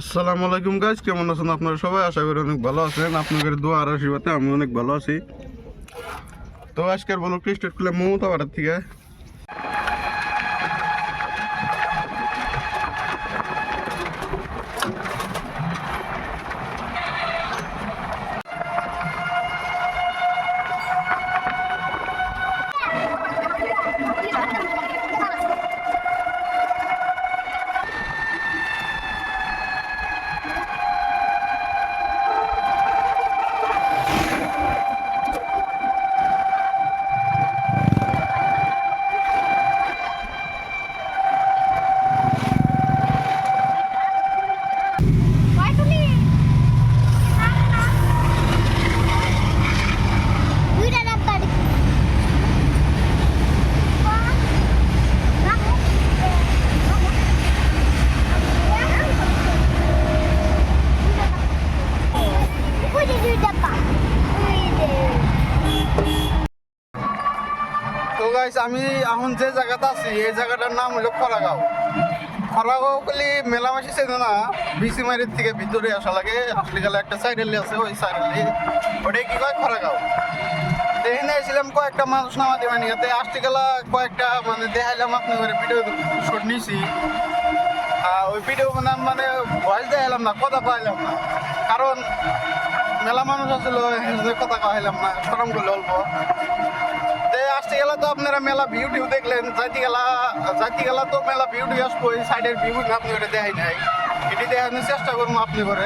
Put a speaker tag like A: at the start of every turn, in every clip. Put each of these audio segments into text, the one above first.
A: আসসালামু আলাইকুম গাইস, কেমন আছেন আপনারা সবাই? আশা করি অনেক ভালো আছেন। আপনাদের দোয়া আর আশীর্বাদে আমি অনেক ভালো আছি। তো আজকের ব্লগটি স্টার্ট করলাম মমতা পাড়ার থেকে। তো গাইস, আমি এখন যে জায়গাটা আছি এই জায়গাটার নাম হলো খরাগাঁও। খরাগাঁও বলি মেলামাসি চেনো না? বিসিমারির থেকে ভিতরে আসা লাগে, আসলে গেলে একটা সাইডেলি আছে, ওই সাইডেলি ওটাই কি কয় খরাগাঁও। এখানে এসেছিলাম কয়েকটা মানুষ নামাতে বানিয়েতে আসতে গেলা কয়েকটা মানে দেখাইলাম আপনার ভিডিও শুট নিয়েছি। ওই ভিডিও মানে ভয়েস দেখাইলাম না, কথা পাইলাম না, কারণ মেলা মানুষ আসলো, কথা কইলাম না, শরম করলে অল্প। আসতে গেলে তো আপনারা মেলা ভিউ টিউ দেখলেন, যাইতে গেলা তো মেলা ভিউ টিউ আসবো, এই সাইডের ভিউ আপনি করে দেখাই নাই, এটি দেখানোর চেষ্টা করবো আপনি করে।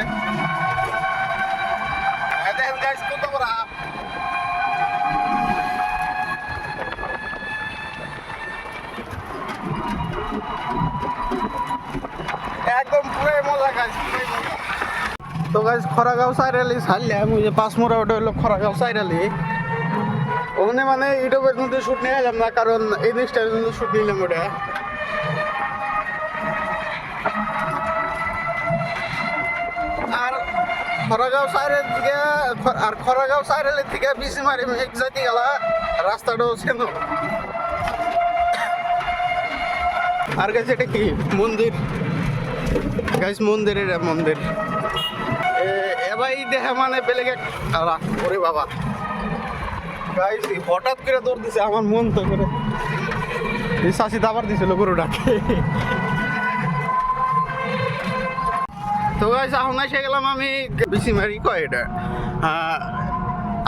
A: দেখেন গাইস কত বড় একদম পুরাই মজা গাইস, পুরাই মজা। তো গাইস খরাগাঁও সাইরালি ছাড়লাম, ওই যে পাঁচমোড়া ওটা হলো খরাগাঁও সাইরালি। ওখানে মানে ইউটিউবের মধ্যে শ্যুট নিয়ে এলাম না, কারণ এই জিনিসটার জন্য শ্যুট নিলাম ওটা। আর খরাগাঁও সাইরের দিকে খরাগাঁও সাইরেলের থেকে বিসিমারি এক জাতি গেলা রাস্তাটাও ছিল। আর গাইস এটা কি মন্দির? গাইস মন্দির, এটা মন্দির। এবার দেখে মানে বেলেগ এক ওরে বাবা গাইস, হঠাৎ করে দৌড় দিছে আমার মন তো করে শাসি দাবার দিছিল গরুটাকে। তো গাইস এখন এসে গেলাম আমি বিসিমারি কয় এটা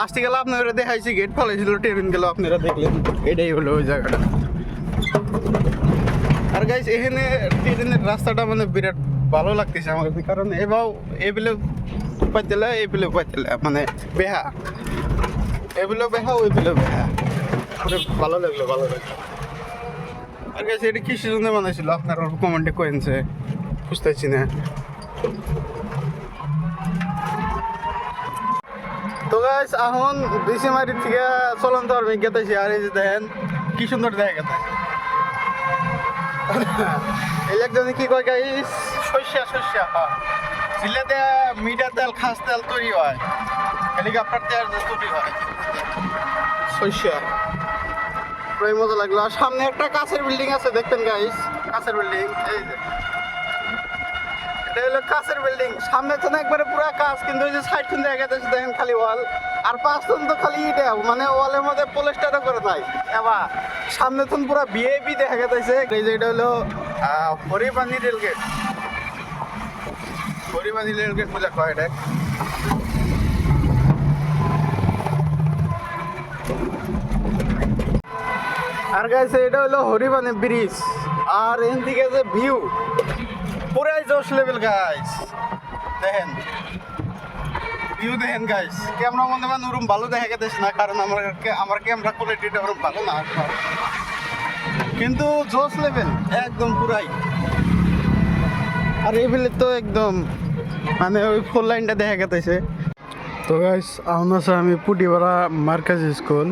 A: আসতে গেলে আপনারা দেখাইছি, গেট ফলাইছিল, ট্রেন গেল, আপনারা দেখলেন, এটাই হলো ওই জায়গাটা। আর গাইস এখানে ট্রেনের রাস্তাটা মানে বিরাট ভালো লাগতেছে আমার কাছে, কারণ এবিলে পাইতেলে মানে বেহা, এগুলো বেহা ওইগুলো বেহা, ভালো লাগলো। আর গাইস এটা কিসের জন্য বানাইছিল আপনারা কমেন্টে কয়েনছে, বুঝতেছি না। তো গাইস এখন বিসিমারি থেকে চলন্ত আর গেতেছি, আর এই যে দেখেন কি সুন্দর দেখা গেছে। এই একজনে কি কয় গাইস, শস্যা সিলেটে মিঠা তেল, খাস তেল তৈরি হয়, হেলিকপ্টার তেল তৈরি হয় শস্যা, পুরাই মজা লাগলো। আর সামনে একটা কাঁচের বিল্ডিং আছে, দেখবেন গাইস, কাঁচের বিল্ডিং, এই যে এটা হলো কাঁচের বিল্ডিং। সামনে তো না একবারে পুরা কাঁচ, কিন্তু ওই যে সাইড থেকে দেখা যাচ্ছে দেখেন খালি ওয়াল, আর পাঁচজন তো খালি ইটা, মানে ওয়ালের মধ্যে পলিস্টারও করে নাই। এবার সামনে তো পুরা ভিআইপি দেখা যাচ্ছে। এই যে এটা হলো হরিবানি রেলগেট, হরিবানি রেলগেট বলে কয় এটা। আর গাইস এটা হলো হরিবানি ব্রিজ, আর এখান থেকে যে ভিউ পুরাই জোশ লেভেল গাইস, দেখেন ভিউ দেখেন গাইস। ক্যামেরা মধ্যে মানে ওরকম ভালো দেখা গেছে না, কারণ আমার ক্যামেরা কোয়ালিটিটা ওরকম ভালো না, কিন্তু জোশ লেভেল একদম পুরাই। আর এই বিলে তো একদম মানে ওই ফোর লাইনটা দেখা গেছে। তো গাইস এখন আছে আমি পুটিপাড়া মার্কাজ স্কুল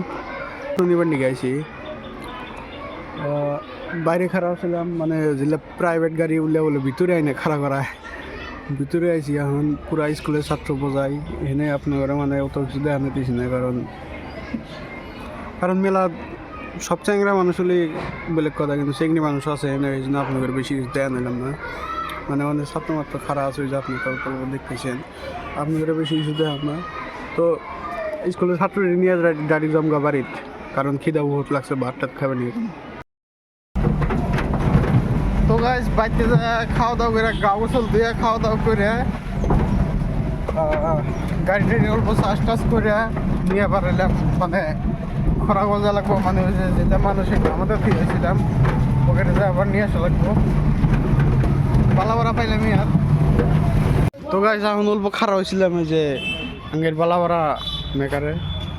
A: শনিবান্ডি গাইছি, বাইরে খারাপ ছিলাম, মানে যেগুলো প্রাইভেট গাড়ি উঠলে বলে ভিতরে আইনে খাড়া করায়, ভিতরে আইছি। এখন পুরা স্কুলের ছাত্র বোঝাই এখানে আপনার মানে অত কিছু দেখানো দিয়েছি না, কারণ মেলা সব চ্যাংরা মানুষ হলে বেলেগ কথা, কিন্তু সেগনি মানুষ আছে এনে, এই জন্য আপনাদের বেশি দেয়া নিলাম না। মানে আমাদের ছাত্র মাত্র খারাপ আছে, ওই যে আপনি দেখতেছেন, আপনাদের বেশি কিছু দেখাম না। তো স্কুলের ছাত্র নিয়ে গাড়ি জমগা বাড়ির, কারণ খিদা বহুত লাগছে, ভাত টাত খাবে নিয়ে। তো গাইস বাড়িতে খাওয়া দাওয়া করে গা গোসল দিয়ে খাওয়া দাওয়া করে গাড়ি টাড়ি অল্প চাষ টাস করে নিয়ে পারলাম, মানে খরা গজা লাগবো, মানে ওই যে যেটা মানুষ আমাদের দিয়েছিলাম ওখানে আবার নিয়ে আসা লাগবো, বালাবাড়া পাইলাম আর। তো গাইস এখন অল্প খারাপ হয়েছিলাম ওই যে আঙ্গের বালাবাড়া মেকারে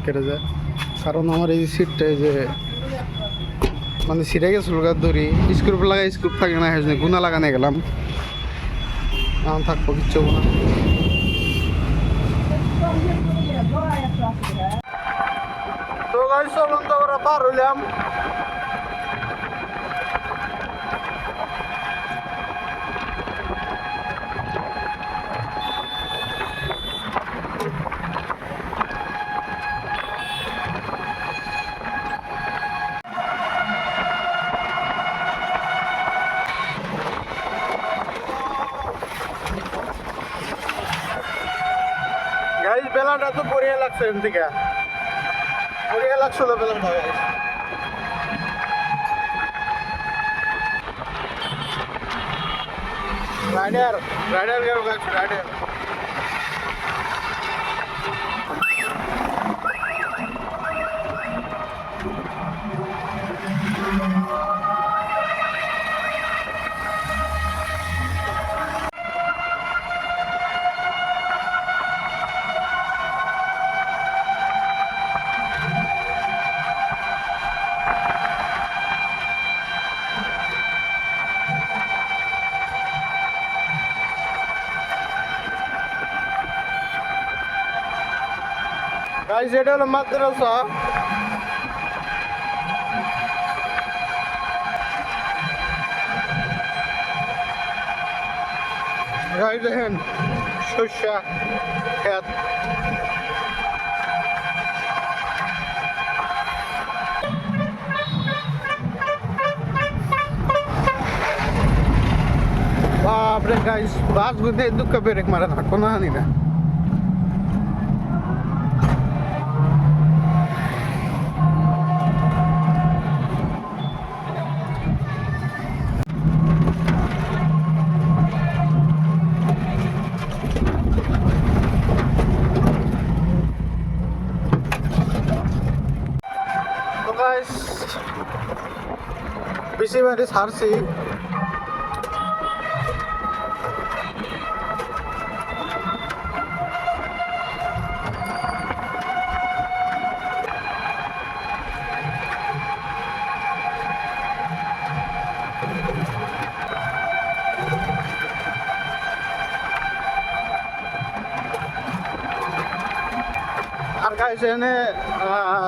A: কেটে যায়, কারণ আমার এই সিটটা এই যে মানে ছিঁড়ে গেছিল দড়ি, স্ক্রুপ লাগাই স্ক্রুপ থাকে না, গুনা লাগানো গেলাম, এখন থাকবো কিচ্ছু না। তো গাইস চলুন তো আমরা পার হইলাম। গাইস বেলাটা তো বড়িয়া লাগছে, এখান থেকে বড়িয়া লাগছিল বেলাটা। রাইডার রাইডার গেল গাইস, রাইডার গাইস, এটা হলো মাদ্রাসা। গাইস দেখেন শস্য ক্ষেত, বাপরে গাইস, বাস গুনে দুঃখ ব্রেক মারা না, কোনো হানি না। বেশি বাড়ি ছাড়ছি, আর গাইস এনে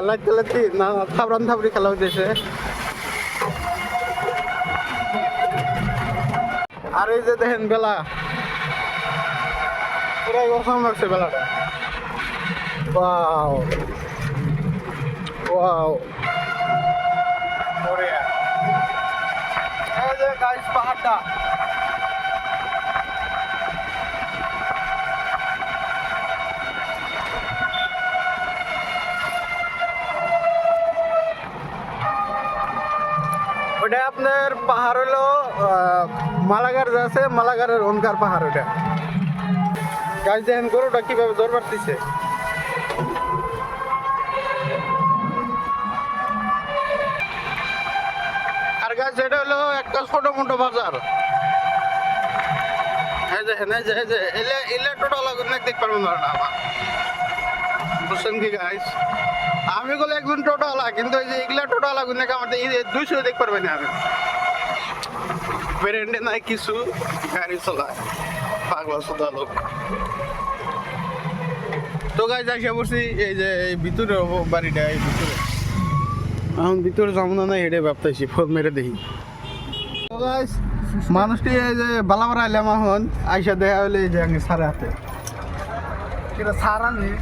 A: লাগতে লাগতে না থাবরান থাবরি খেলা হইতেছে। আর এই যে দেখেন বেলা পুরাই অসম লাগছে বেলাটা। ওয়াও ওয়াও, এই যে গাইস পাহাড়টা, ওটা আপনার পাহাড় হলো মালাগার যে আছে, মালাগারের অনকার পাহাড় ওটা। গাছ দেখেন গরুটা কিভাবে দৌড় মারতেছে। আর গাছ এটা হলো একটা ছোট মোটো বাজার। এই যে এলে টোটাল দেখতে পারবেন না আমার, বুঝছেন কি গাইস? আমি বলে একজন টোটাল, কিন্তু এই যে এগুলা টোটাল আগুন নাকি আমার 200 দেখতে পারবেন না। আমি ব্রেন্ডে নাই কিছু, গাড়ি চলায় পাগলা সোদা লোক। তো গাইস এসে পড়ছি এই যে এই ভিতরে বাড়িটা, এই ভিতরে এখন ভিতরে যাবো না, হেঁটে ভাবতেছি ফোন মেরে দেখি। তো গাইস মানুষটি এই যে বালাবার আইলাম, এখন আইসা দেখা হলে এই যে আমি সারে হাতে এটা সারা নেই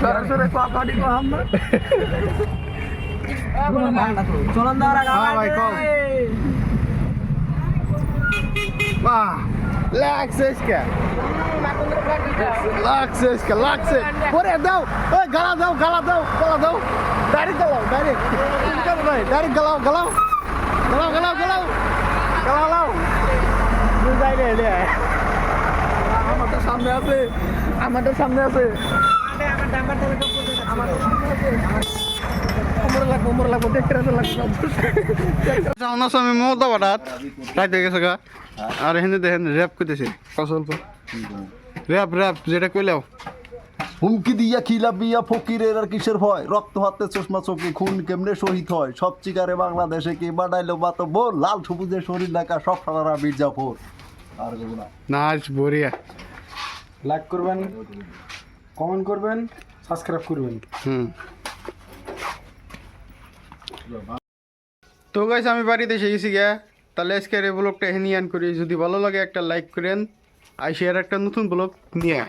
A: সরাসরি কথাটি কম না। চলন দাঁড়া ভাই কম বাহ লাগছে কে লাগছে ওরে দাও ওই গালা দাও ডাইরেক্ট গালাও তুই যাই রে আমারটা সামনে আছে কোমর লাগবো দেখতে আমি মমতা বাটাত রাইত হয়ে গেছে গা আর হিন্দু দেখেন র্যাপ করতেছে অল্প র্যাপ যেটা কইলাও
B: হুমকি দিয়া খিলাপিয়া ফকিরের আর কিসের ভয় রক্ত হাতে চশমা চোখে খুন কেমনে শহীদ হয় সব চিকারে বাংলাদেশে কি বানাইলো বাতবর লাল সবুজের শরীর লেখা সব সারা মির্জাফর আর
A: নাচ বরিয়া
C: লাইক করবেন কমেন্ট করবেন সাবস্ক্রাইব করবেন
A: তো গাইস আমি বাড়িতে এসে গেছি গা তাহলে আজকের এই ব্লগটা এখানে করি যদি ভালো লাগে একটা লাইক করেন আর শেয়ার একটা নতুন ব্লগ নিয়ে